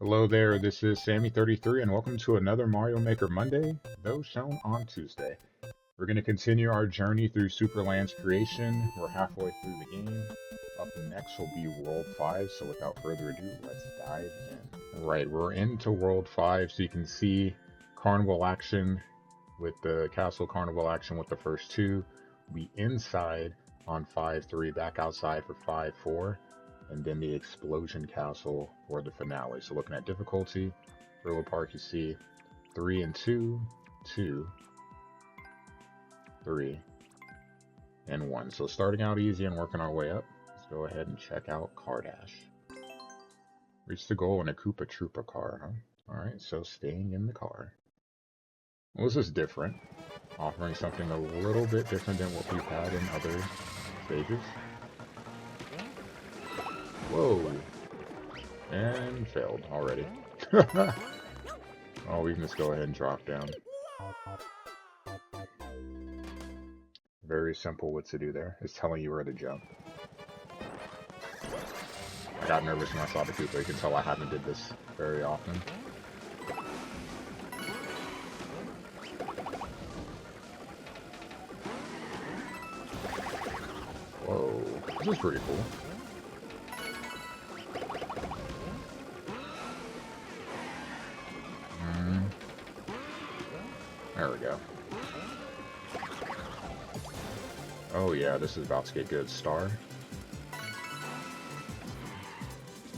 Hello there, this is Sammy33 and welcome to another Mario Maker Monday, though shown on Tuesday. We're going to continue our journey through Superland's creation. We're halfway through the game. Up next will be World 5, so without further ado, let's dive in. Alright, we're into World 5, so you can see carnival action with the castle carnival action with the first two. We'll be inside on 5-3, back outside for 5-4. And then the explosion castle for the finale. So looking at difficulty, Thriller Park, you see 3 and 2, 2, 3, and 1. So starting out easy and working our way up. Let's go ahead and check out Cardash. Reach the goal in a Koopa Troopa car, huh? Alright, so staying in the car. Well, this is different. Offering something a little bit different than what we've had in other stages. Whoa! And failed already. Oh, we can just go ahead and drop down. Very simple what to do there. It's telling you where to jump. I got nervous when I saw the Koopa. You can tell I haven't did this very often. Whoa, this is pretty cool. There we go. Oh yeah, this is about to get good. Star.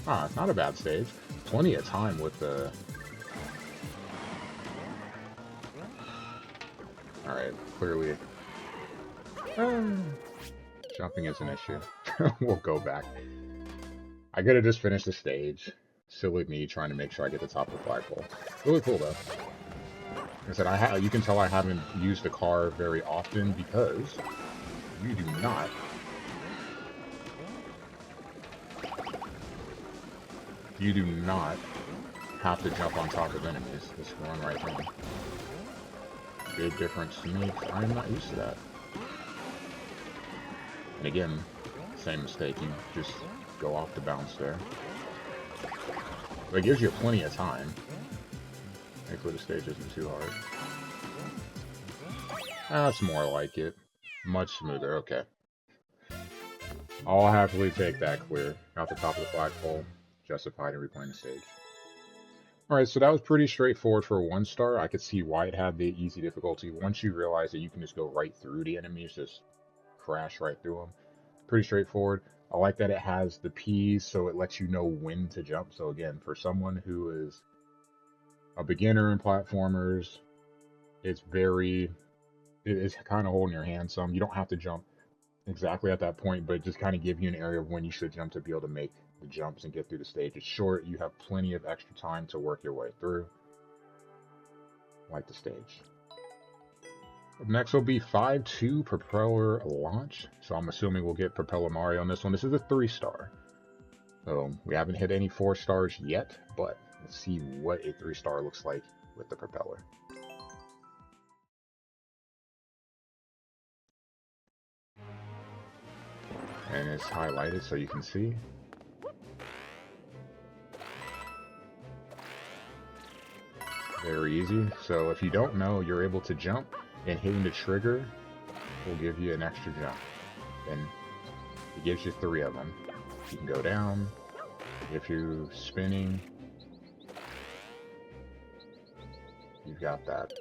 Ah, it's not a bad stage. Plenty of time with the... Alright, clearly... Jumping is an issue. We'll go back. I gotta just finish the stage. Silly me trying to make sure I get the top of the flagpole. Really cool though. Like I said, you can tell I haven't used the car very often because you do not have to jump on top of enemies. Just run right in. Big difference to me. I'm not used to that. And again, same mistake. You just go off the bounce there. But it gives you plenty of time. Thankfully the stage isn't too hard. That's more like it. Much smoother, okay. I'll happily take that clear. Got the top of the flagpole. Justified in replaying the stage. Alright, so that was pretty straightforward for a 1-star. I could see why it had the easy difficulty. Once you realize that you can just go right through the enemies, just crash right through them. Pretty straightforward. I like that it has the P's, so it lets you know when to jump. So again, for someone who is a beginner in platformers, it's kind of holding your hand some. You don't have to jump exactly at that point, but just kind of give you an area of when you should jump to be able to make the jumps and get through the stage. It's short. You have plenty of extra time to work your way through. Like the stage. Up next will be 5-2 Propeller Launch. So I'm assuming we'll get Propeller Mario on this one. This is a 3-star. So we haven't hit any 4 stars yet, but let's see what a 3-star looks like with the propeller. And it's highlighted so you can see. Very easy. So if you don't know, you're able to jump, and hitting the trigger will give you an extra jump. And it gives you 3 of them. You can go down. If you're spinning, you've got that.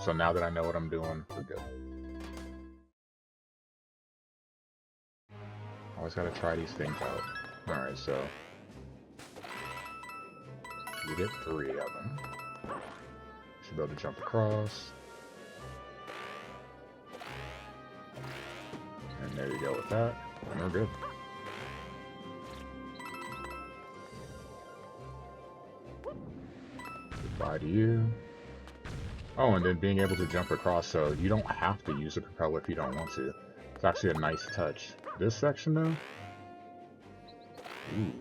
So now that I know what I'm doing, we're good. Always gotta try these things out. Alright, so you get 3 of them. Should be able to jump across. And there you go with that. And we're good. Goodbye to you. Oh, and then being able to jump across, so you don't have to use the propeller if you don't want to. It's actually a nice touch. This section, though? Ooh,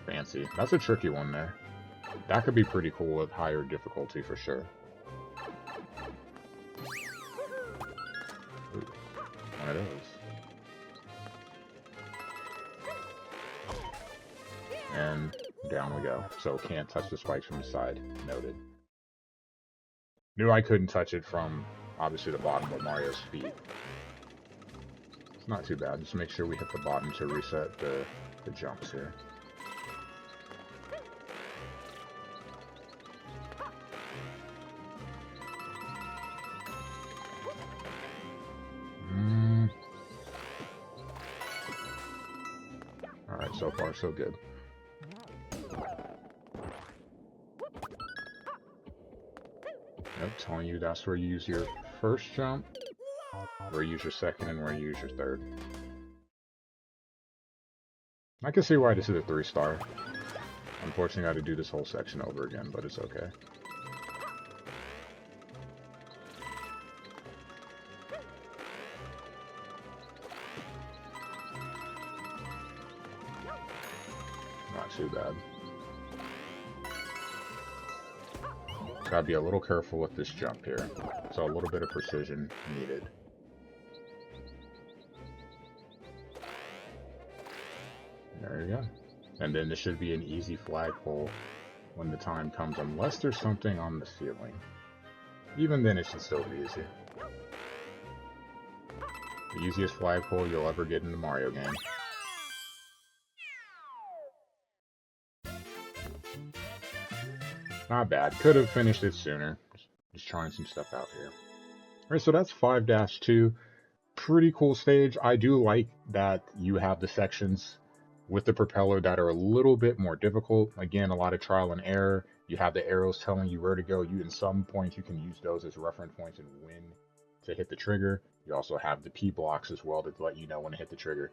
fancy. That's a tricky one there. That could be pretty cool with higher difficulty for sure. Ooh, one of those. And Down we go. So can't touch the spikes from the side. Noted. Knew I couldn't touch it from, obviously, the bottom of Mario's feet. It's not too bad. Just make sure we hit the bottom to reset the jumps here. Alright, so far so good. Yep, telling you that's where you use your first jump, where you use your second, and where you use your third. I can see why this is a 3-star. Unfortunately, I had to do this whole section over again, but it's okay. Not too bad. Gotta be a little careful with this jump here. So a little bit of precision needed. There you go. And then this should be an easy flagpole when the time comes, unless there's something on the ceiling. Even then, it should still be easy. The easiest flagpole you'll ever get in the Mario game. Not bad. Could have finished it sooner. Just trying some stuff out here. Alright, so that's 5-2. Pretty cool stage. I do like that you have the sections with the propeller that are a little bit more difficult. Again, a lot of trial and error. You have the arrows telling you where to go. In some points, you can use those as reference points and when to hit the trigger. You also have the P blocks as well to let you know when to hit the trigger.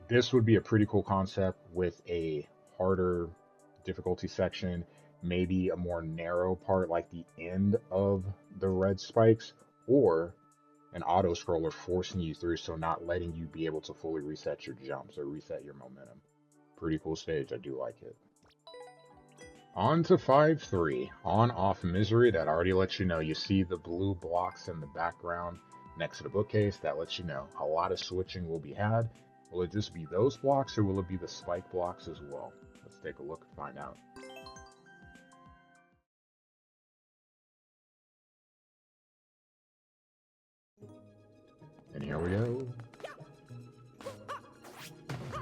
This would be a pretty cool concept with a harder difficulty section. Maybe a more narrow part like the end of the red spikes, or an auto scroller forcing you through, so not letting you be able to fully reset your jumps or reset your momentum. Pretty cool stage, I do like it. On to 5-3, on-off misery. That already lets you know. You see the blue blocks in the background next to the bookcase. That lets you know a lot of switching will be had. Will it just be those blocks, or will it be the spike blocks as well? Let's take a look and find out. And here we go.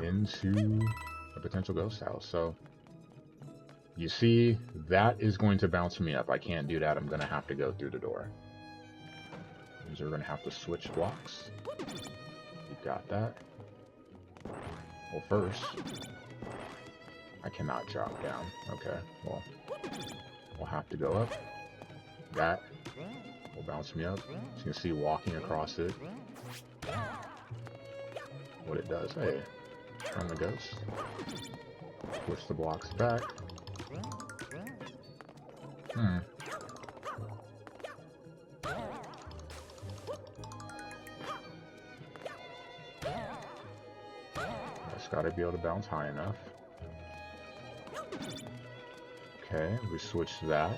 Into a potential ghost house. So, you see, that is going to bounce me up. I can't do that. I'm going to have to go through the door. These are going to have to switch blocks. You got that. Well, first, I cannot drop down. Okay, well, we'll have to go up. That will bounce me up. So you can see walking across it. What it does. Hey, turn the ghost. Push the blocks back. Just gotta be able to bounce high enough. Okay, we switch that.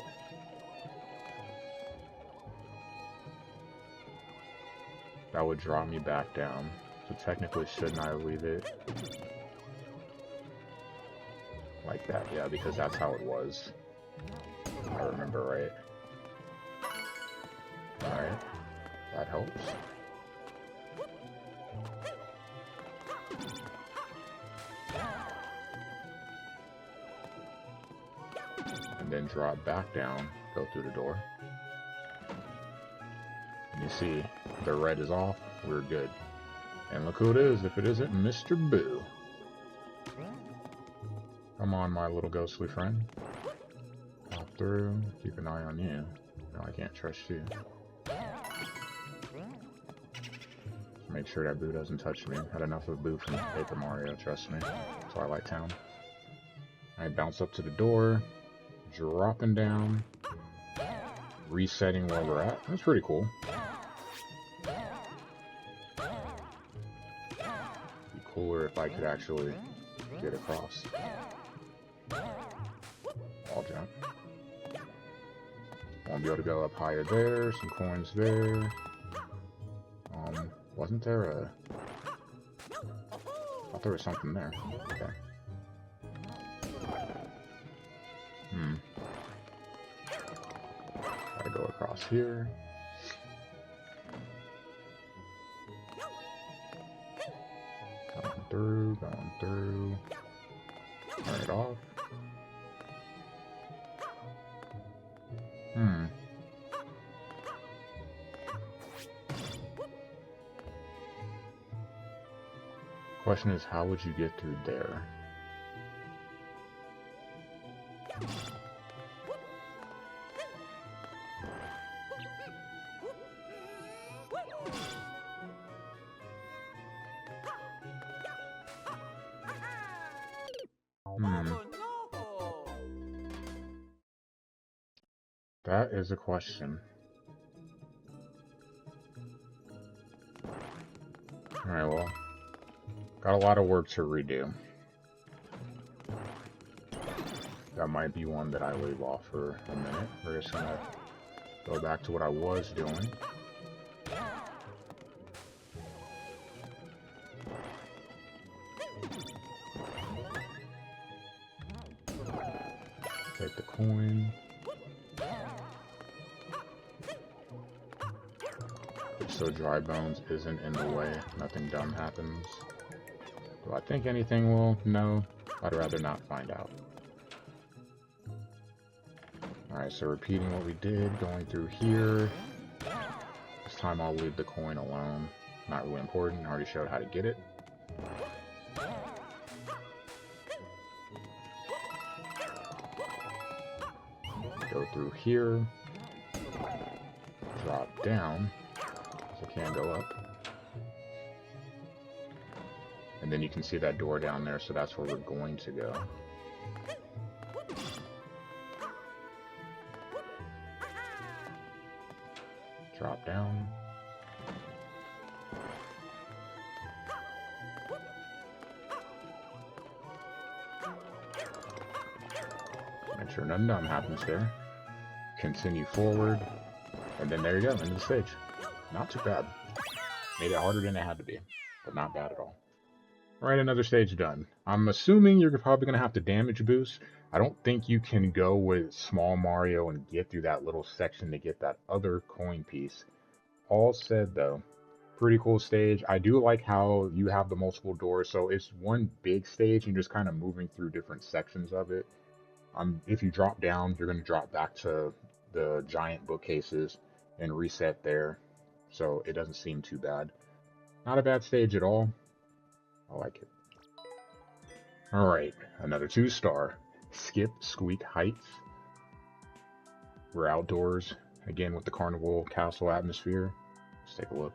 That would draw me back down. So technically, shouldn't I leave it like that? Yeah, because that's how it was. If I remember right. Alright, that helps. And then drop back down, go through the door. You see, the red is off, we're good. And look who it is, if it isn't Mr. Boo. Come on, my little ghostly friend. Pop through, keep an eye on you. No, I can't trust you. Make sure that Boo doesn't touch me. Had enough of Boo from Paper Mario, trust me. Twilight Town. I bounce up to the door, dropping down, resetting where we're at. That's pretty cool. Cooler if I could actually get across. I'll jump. Won't be able to go up higher there. Some coins there. Wasn't there a... I thought there was something there. Okay. What's here? Going through. Turn it off. Question is, how would you get through there? That is a question. Alright, well, got a lot of work to redo. That might be one that I leave off for a minute. We're just gonna go back to what I was doing. Take the coin. So dry bones isn't in the way, nothing dumb happens. Do I think anything will? No, I'd rather not find out. Alright, so repeating what we did, going through here. This time I'll leave the coin alone. Not really important, I already showed how to get it. Go through here. Drop down. Can go up. And then you can see that door down there, so that's where we're going to go. Drop down. Make sure nothing dumb happens there. Continue forward. And then there you go, end of the stage. Not too bad. Made it harder than it had to be, but not bad at all. Alright, another stage done. I'm assuming you're probably going to have to damage boost. I don't think you can go with Small Mario and get through that little section to get that other coin piece. All said though, pretty cool stage. I do like how you have the multiple doors, so it's one big stage and just kind of moving through different sections of it. If you drop down, you're going to drop back to the giant bookcases and reset there. So it doesn't seem too bad. Not a bad stage at all. I like it. Alright, another 2-star. Skip Squeak Heights. We're outdoors, again with the Carnival Castle atmosphere. Let's take a look.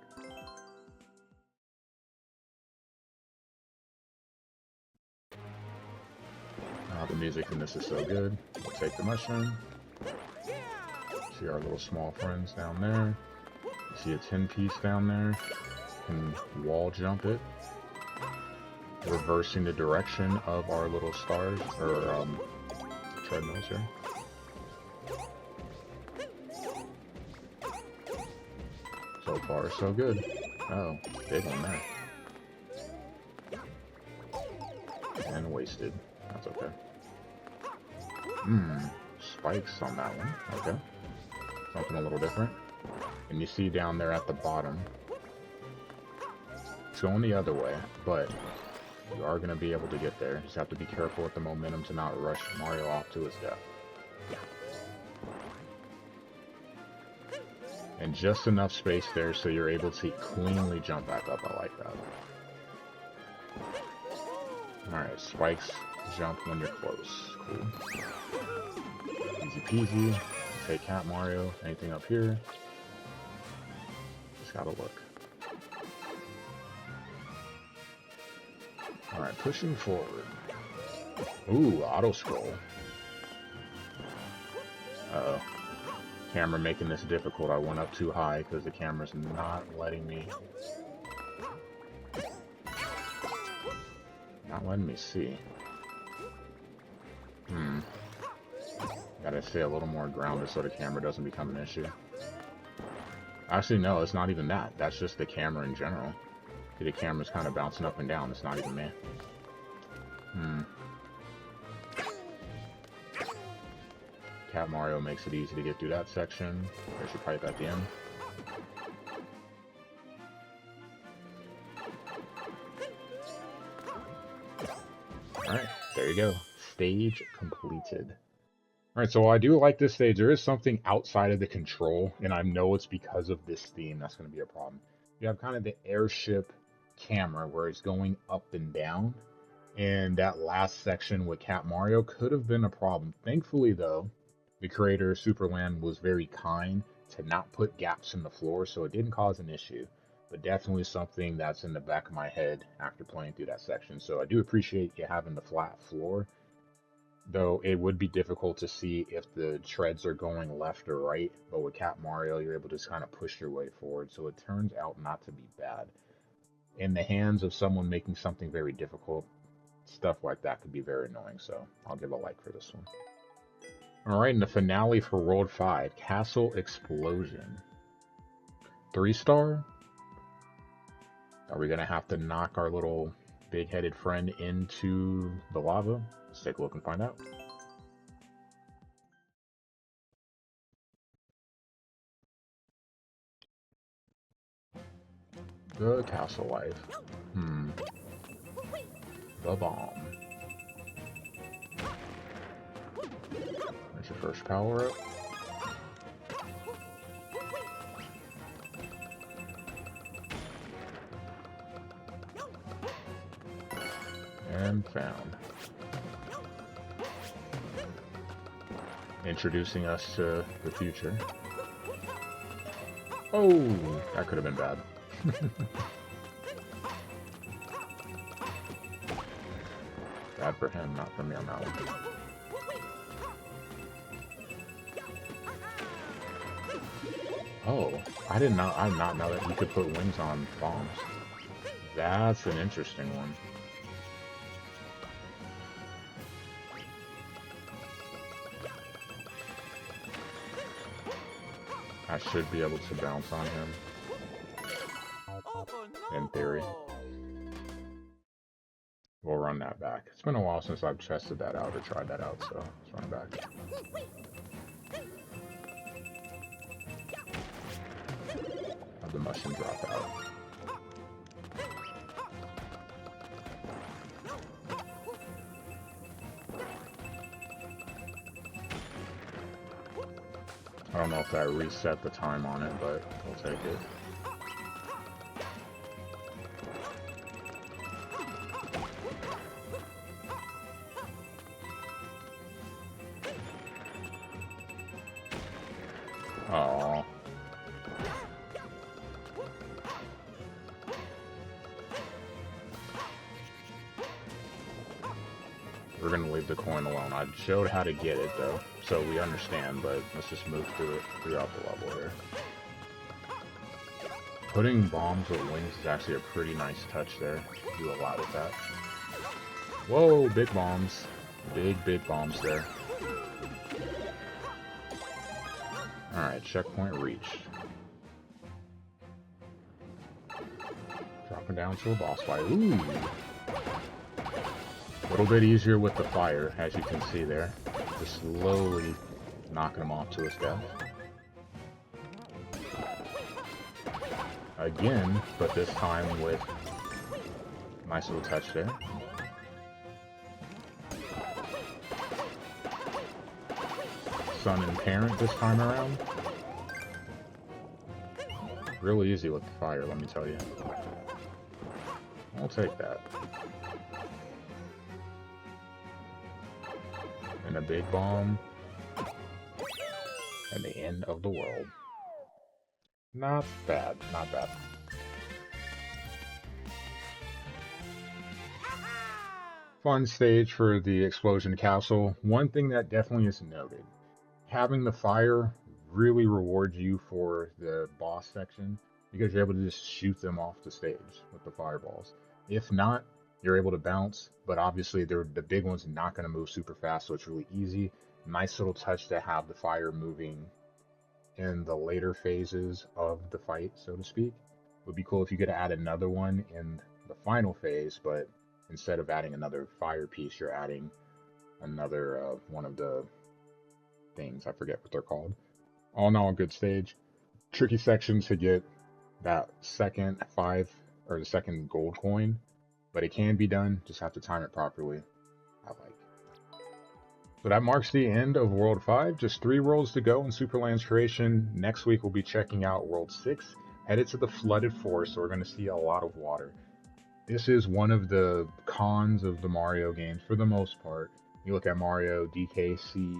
The music in this is so good. We'll take the mushroom. See our little small friends down there. See a 10-piece down there. Can wall jump it. Reversing the direction of our little stars, or treadmills here. So far, so good. Oh, big one there. And wasted. That's okay. Spikes on that one. Okay. Something a little different. And you see down there at the bottom, it's going the other way, but you are going to be able to get there. Just have to be careful with the momentum to not rush Mario off to his death. And just enough space there so you're able to cleanly jump back up. I like that. Alright, spikes jump when you're close. Cool. Easy peasy. Take Cat Mario. Anything up here? Just gotta look. Alright, pushing forward. Ooh, auto scroll. Uh-oh. Camera making this difficult. I went up too high because the camera's not letting me. Not letting me see. Gotta stay a little more grounded so the camera doesn't become an issue. Actually, no, it's not even that. That's just the camera in general. See, the camera's kind of bouncing up and down. It's not even me. Cat Mario makes it easy to get through that section. There's your pipe at the end. Alright, there you go. Stage completed. Alright, so I do like this stage. There is something outside of the control, and I know it's because of this theme that's going to be a problem. You have kind of the airship camera where it's going up and down, and that last section with Cat Mario could have been a problem. Thankfully, though, the creator of Superland was very kind to not put gaps in the floor, so it didn't cause an issue. But definitely something that's in the back of my head after playing through that section. So I do appreciate you having the flat floor, though it would be difficult to see if the treads are going left or right. But with Cat Mario, you're able to just kind of push your way forward, so it turns out not to be bad. In the hands of someone making something very difficult, stuff like that could be very annoying, so I'll give a like for this one. Alright, and the finale for World 5, Castle Explosion. 3-star? Are we going to have to knock our little big-headed friend into the lava? Let's take a look and find out. The castle life. The bomb. There's your first power-up. And found. Introducing us to the future. Oh, that could have been bad. Bad for him, not for me on that one. Oh, I did not know that you could put wings on bombs. That's an interesting one. I should be able to bounce on him. In theory. We'll run that back. It's been a while since I've tested that out or tried that out, so let's run it back. Have the mushroom drop out. I don't know if that reset the time on it, but we'll take it. Aww. We're gonna leave the coin alone. I showed how to get it though, so we understand, but let's just move through it throughout the level here. Putting bombs with wings is actually a pretty nice touch there. Do a lot with that. Whoa, big bombs. Big bombs there. Alright, checkpoint reached. Dropping down to a boss fight. Ooh! A little bit easier with the fire, as you can see there. Just slowly knocking him off to his death. Again, but this time with a nice little touch there. Son and parent this time around. Real easy with the fire, let me tell you. I'll take that. And a big bomb. And the end of the world. Not bad, not bad. Fun stage for the Explosion Castle. One thing that definitely is noted. Having the fire really rewards you for the boss section because you're able to just shoot them off the stage with the fireballs. If not, you're able to bounce, but obviously the big one's not going to move super fast, so it's really easy. Nice little touch to have the fire moving in the later phases of the fight, so to speak. It would be cool if you could add another one in the final phase, but instead of adding another fire piece, you're adding another one of the things. I forget what they're called. All in all, a good stage. Tricky sections to get that second the second gold coin, but it can be done. Just have to time it properly. I like. So that marks the end of World 5. Just 3 worlds to go in Superland's creation. Next week we'll be checking out World 6. Headed to the flooded forest, so we're going to see a lot of water. This is one of the cons of the Mario games for the most part. You look at Mario, DKC,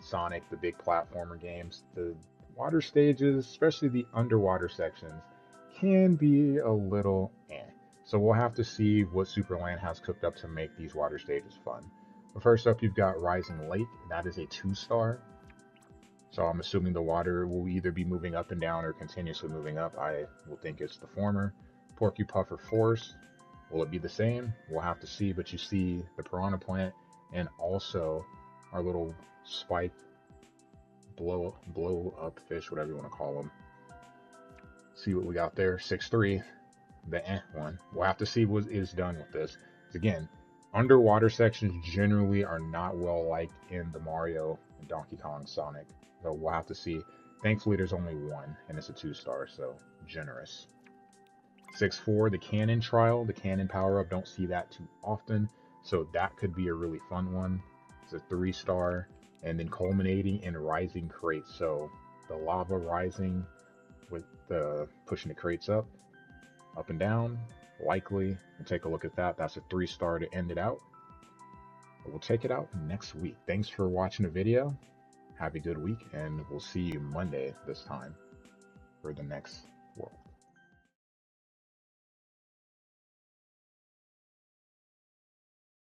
Sonic, the big platformer games, the water stages, especially the underwater sections, can be a little eh. So we'll have to see what Superland has cooked up to make these water stages fun. But first up, you've got Rising Lake. That is a 2-star. So I'm assuming the water will either be moving up and down or continuously moving up. I will think it's the former. Porcupuffer Force. Will it be the same? We'll have to see, but you see the piranha plant and also our little spike blow up fish, whatever you want to call them. See what we got there. 6-3, the one. We'll have to see what is done with this. Again, underwater sections generally are not well liked in the Mario and Donkey Kong Sonic. So we'll have to see. Thankfully, there's only one, and it's a 2-star, so generous. 6-4, the cannon trial, the cannon power-up. Don't see that too often, so that could be a really fun one. It's a 3-star, and then culminating in rising crates. So the lava rising with the pushing the crates up and down, likely. We'll take a look at that. That's a 3-star to end it out. But we'll take it out next week. Thanks for watching the video. Have a good week, and we'll see you Monday this time for the next